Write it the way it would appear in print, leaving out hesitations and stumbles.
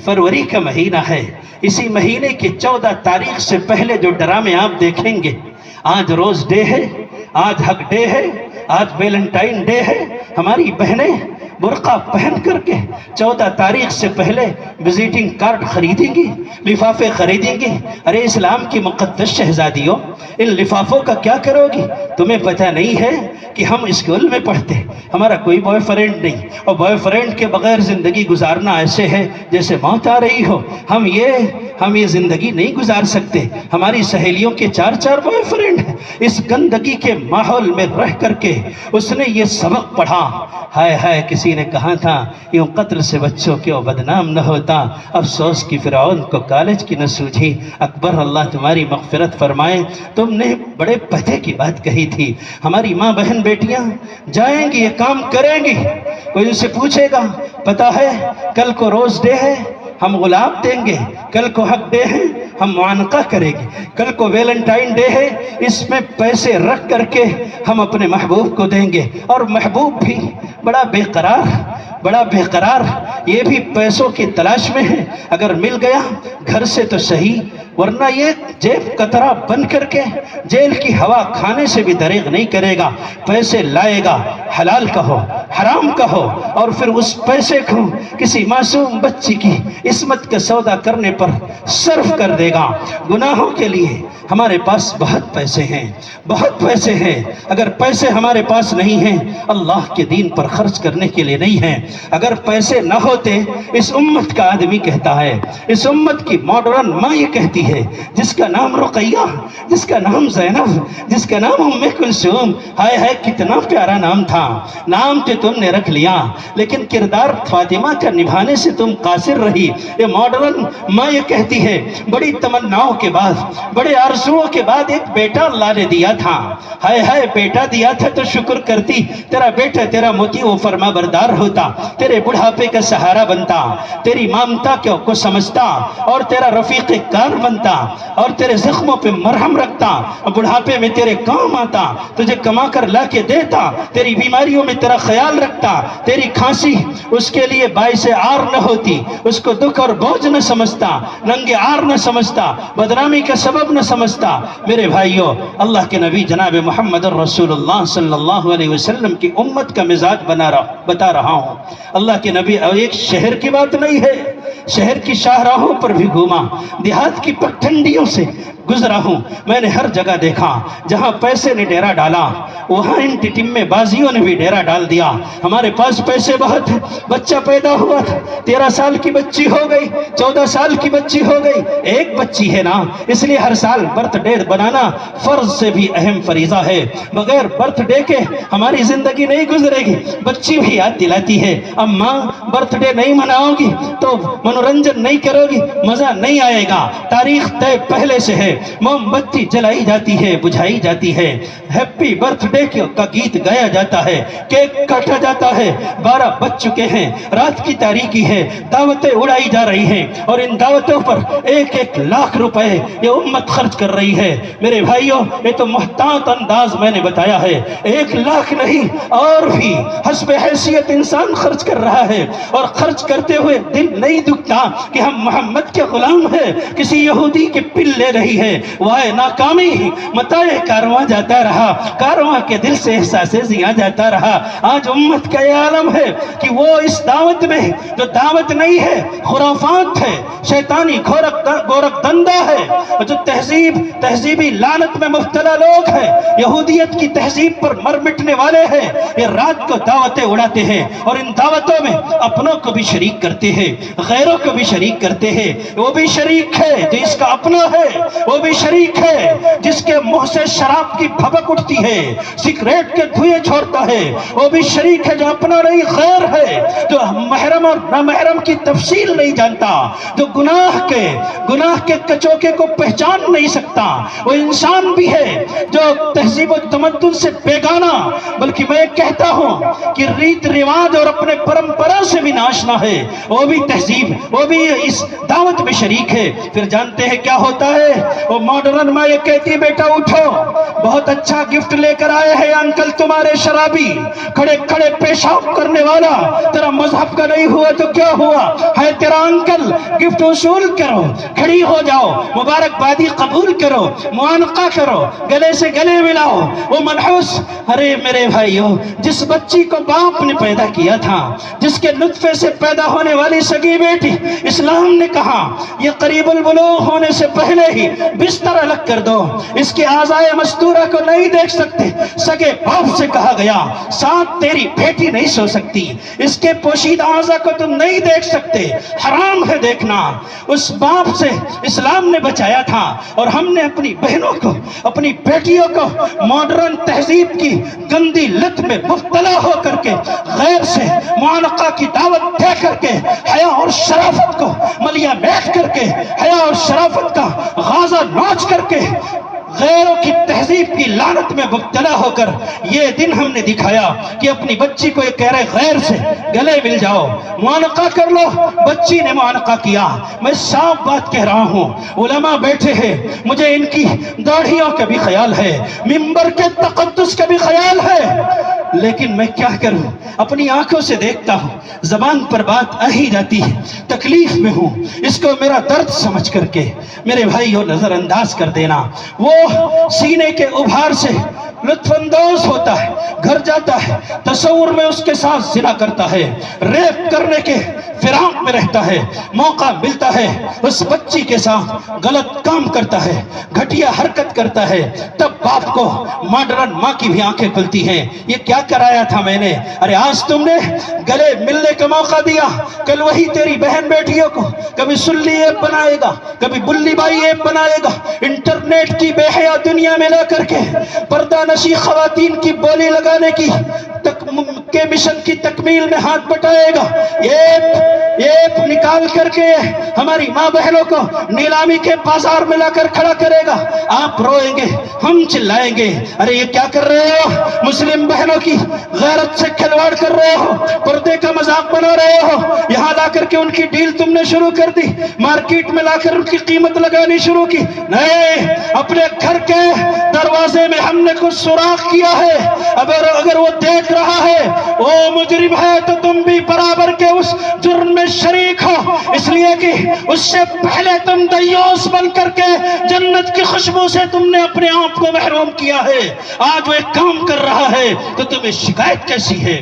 फरवरी का महीना है। इसी महीने की 14 तारीख से पहले जो ड्रामे आप देखेंगे, आज रोज डे है, आज हक डे है, आज वैलेंटाइन डे है। हमारी बहनें बुर्का पहन करके 14 तारीख से पहले विजिटिंग कार्ड खरीदेंगी, लिफाफे खरीदेंगी। अरे इस्लाम की मुक़द्दस शहजादियों, इन लिफाफों का क्या करोगी? तुम्हें पता नहीं है कि हम स्कूल में पढ़ते, हमारा कोई बॉयफ्रेंड नहीं, और बॉयफ्रेंड के बगैर ज़िंदगी गुजारना ऐसे है जैसे मौत आ रही हो। हम ये ज़िंदगी नहीं गुजार सकते। हमारी सहेलियों के 4-4 बॉयफ्रेंड हैं। इस गंदगी के माहौल में रह करके उसने ये सबक पढ़ा। हाय हाय, किसी ने कहा था यूं कत्ल से बच्चों क्यों बदनाम न होता, अफसोस की फिरौन को कॉलेज की न सूझी। अकबर, अल्लाह तुम्हारी मग़फ़िरत फरमाए, तुमने बड़े पते की बात कही थी। हमारी माँ बहन बेटियां जाएंगी, ये काम करेंगी, कोई उनसे पूछेगा पता है कल को रोज डे है, हम गुलाब देंगे, कल को हक डे है, हम मुआनका करेंगे, कल को वैलेंटाइन डे है, इसमें पैसे रख करके हम अपने महबूब को देंगे। और महबूब भी बड़ा बेकरार, ये भी पैसों की तलाश में है। अगर मिल गया घर से तो सही, वरना ये जेब कतरा बन करके जेल की हवा खाने से भी दरेग नहीं करेगा। पैसे लाएगा, हलाल कहो हराम कहो, और फिर उस पैसे को किसी मासूम बच्ची की इस्मत का सौदा करने पर सर्फ कर देगा। गुनाहों के लिए हमारे पास बहुत पैसे हैं। अगर पैसे हमारे पास नहीं हैं, अल्लाह के दीन पर खर्च करने के लिए नहीं हैं। अगर पैसे न होते, इस उम्मत का आदमी कहता है, इस उम्मत की मॉडर्न माँ ये कहती है, जिसका नाम रुक़ैया, जिसका नाम ज़ैनब, जिसका नाम उम्मे कुलसूम, हाय हाय कितना प्यारा नाम था। नाम तो तुमने रख लिया, लेकिन किरदार फातिमा का निभाने से तुम कासिर रही। ये मॉडर्न माँ ये कहती है, बड़ी तमन्नाओं के बाद, बड़े आरज़ुओं के बाद एक बेटा अल्लाह ने दिया था। हाय हाय, बेटा दिया था तो शुक्र करती। तेरा बेटा, तेरा मोती वो फरमा बरदार होता, तेरे बुढ़ापे का सहारा बनता, तेरी ममता को समझता, और तेरा रफीक कार बनता, और तेरे जख्मों पे मरहम रखता, और बुढ़ापे में तेरे काम आता, तुझे कमा कर ला के देता, तेरी बीमारियों में तेरा ख्याल रखता, तेरी खांसी उसके लिए बाइसे आर न होती, उसको दुख और बोझ न समझता, नंगे आर न समझता, बदनामी का सबब न समझता। मेरे भाइयों, अल्लाह के नबी जनाब मोहम्मद रसूलुल्लाह सल्लल्लाहु अलैहि वसल्लम की उम्मत का मिजाज बता रहा हूँ। अल्लाह के नबी, एक शहर की बात नहीं है, शहर की शाहराहों पर भी घूमा, देहात की पगडंडियों से गुजरा हूँ। मैंने हर जगह देखा जहाँ पैसे ने डेरा डाला, वहाँ इन टिटिम्मे बाजियों ने भी डेरा डाल दिया। हमारे पास पैसे बहुत है, बच्चा पैदा हुआ था, 13 साल की बच्ची हो गई, 14 साल की बच्ची हो गई, एक बच्ची है ना, इसलिए हर साल बर्थडे बनाना फर्ज से भी अहम फरीजा है। बगैर बर्थडे के हमारी जिंदगी नहीं गुजरेगी। बच्ची भी याद दिलाती है, अम्मा बर्थडे नहीं मनाओगी तो मनोरंजन नहीं करोगी, मजा नहीं आएगा। तारीख तय पहले से है, मोमबत्ती जलाई जाती है, बुझाई जाती है, हैप्पी बर्थडे का गीत गाया जाता है, केक काटा जाता है। 12 बज चुके हैं, रात की तारीकी है, दावतें उड़ाई जा रही हैं, और इन दावतों पर 1-1 लाख रुपए ये उम्मत खर्च कर रही है। मेरे भाइयों, ये तो मुहतात अंदाज मैंने बताया है, 1 लाख नहीं और भी हस्बे हैसियत इंसान खर्च कर रहा है, और खर्च करते हुए दिल नहीं दुखता कि हम मोहम्मद के गुलाम हैं, किसी यहूदी के पिल ले रही है। वाह नाकामी, मताए कारवां जाता रहा, कारवां के दिल से एहसास जिया जाता रहा। आज उम्मत का यह आलम है कि वो इस दावत में, जो दावत नहीं है, खुराफात है, शैतानी गोरख धंधा है, जो तहजीबी लानत में मुब्तला लोग हैं, यहूदियत की तहजीब पर मर मिटने वाले हैं, ये रात को दावतें उड़ाते हैं, और इन दावतों में अपनों को भी शरीक करते हैं, गैरों को भी शरीक करते हैं। वो भी शरीक है जो इसका अपना है, वो भी शरीक है जिसके मुंह से शराब की भभक उठती है, सिगरेट के धुएं छोड़ता है, वो भी शरीक है जो अपना नहीं गैर है, जो महरम और नामहरम की तफसील नहीं जानता, जो گناہ کے کچوکے کو پہچان نہیں سکتا، وہ انسان بھی ہے جو تہذیب و تمدن سے بیگانہ، بلکہ میں کہتا ہوں کہ ریت رواج اور اپنے پرمپرا سے بھی ناشنا ہے، وہ بھی تہذیب، وہ بھی اس دعوت میں شریک ہے۔ پھر جانتے ہیں کیا ہوتا ہے؟ وہ ماڈرن ماں یہ کہتی بیٹا اٹھو، بہت اچھا گفٹ لے کر آئے ہیں انکل تمہارے شرابی، کھڑے کھڑے پیشاب کرنے والا، تیرا مذہب کا نہیں ہوا تو کیا ہوا ہے تیرا انکل، گفٹ وصول کرو، کھڑی ہو جاؤ، مبارکبادی قبول کرو، معانقہ کرو، گلے سے گلے ملاؤ۔ وہ منحوس، ارے میرے بھائیو، جس بچی کو باپ نے پیدا کیا تھا، جس کے نطفے سے پیدا ہونے والی سگی بیٹی، اسلام نے کہا یہ قریب البلوغ ہونے سے پہلے ہی بستر الگ کر دو، اس کے اعضائے مستورہ کو نہیں دیکھ سکتے، سگے باپ سے کہا گیا ساتھ تیری بیٹی نہیں سو سکتی، اس کے پوشیدہ اعضاء کو تم نہیں دیکھ سکتے، حرام ہے دیکھنا۔ اس باپ سے اسلام نے بچایا تھا، اور ہم نے اپنی بہنوں کو، اپنی بیٹیوں کو ماڈرن تہذیب کی گندی لت میں مبتلا ہو کر کے، غیر سے معانقہ کی دعوت دے کر کے، حیا اور شرافت کو ملیا میٹ کر کے، حیا اور شرافت کا غازہ نوچ کر کے، غیروں کی تہذیب کی لعنت میں مبتلا ہو کر یہ دن ہم نے دکھایا کہ اپنی بچی کو یہ کہہ رہے غیر سے گلے مل جاؤ، معانقہ کر لو۔ بچی نے معانقہ کیا۔ میں صاف بات کہہ رہا ہوں، علماء بیٹھے ہیں، مجھے ان کی داڑھیوں کا بھی خیال ہے، منبر کے تقدس کا بھی خیال ہے، لیکن میں کیا کروں، اپنی آنکھوں سے دیکھتا ہوں، زبان پر بات آ ہی جاتی ہے، تکلیف میں ہوں، اس کو میرا درد سمجھ کر کے میرے بھائیوں نظر انداز کر دینا۔ وہ سینے کے ابھار سے لطف اندوز ہوتا ہے، گھر جاتا ہے، تصور میں اس کے ساتھ زنا کرتا ہے، ریپ کرنے کے فراق میں رہتا ہے، موقع ملتا ہے اس بچی کے ساتھ غلط کام کرتا ہے، گھٹیا حرکت کرتا ہے، تب باپ کو ماڈرن ماں کی بھی آنکھیں کھلتی ہیں، یہ کیا کرایا تھا میں نے؟ ارے آج تم نے گلے ملنے کا موقع دیا، کل وہی تیری بہن بیٹیوں کو کبھی سلی ایپ بنائے گا، کبھی بلی بائی ایپ بنائے گا، انٹرنیٹ کی بے حیا دنیا میں لا کر کے پردہ نشی خواتین کی بولی لگانے کی مشن کی تکمیل میں ہاتھ بٹائے گا، ایپ نکال کر کے ہماری ماں بہنوں کو نیلامی کے بازار میں لا کر کھڑا کرے گا، آپ روئیں گے، ہم چلائیں گے، ارے یہ کیا کر رہے ہو؟ مسلم بہنوں کی غیرت سے کھلواڑ کر رہے ہو، پردے کا مذاق بنا رہے ہو، یہاں لا کر کے ان کی ڈیل تم نے شروع کر دی، مارکیٹ میں لا کر ان کی قیمت لگانی شروع کی۔ نہیں، اپنے گھر کے دروازے میں ہم نے کچھ سوراخ کیا ہے، اگر وہ دیکھ رہا ہے وہ مجرم ہے تو تم بھی برابر کے اس جرم میں شریک ہو، اس لیے کہ اس سے پہلے تم دیوس بن کر کے جنت کی خوشبو سے تم نے اپنے آپ کو محروم کیا ہے، آج وہ ایک کام کر رہا ہے تو تمہیں شکایت کیسی ہے؟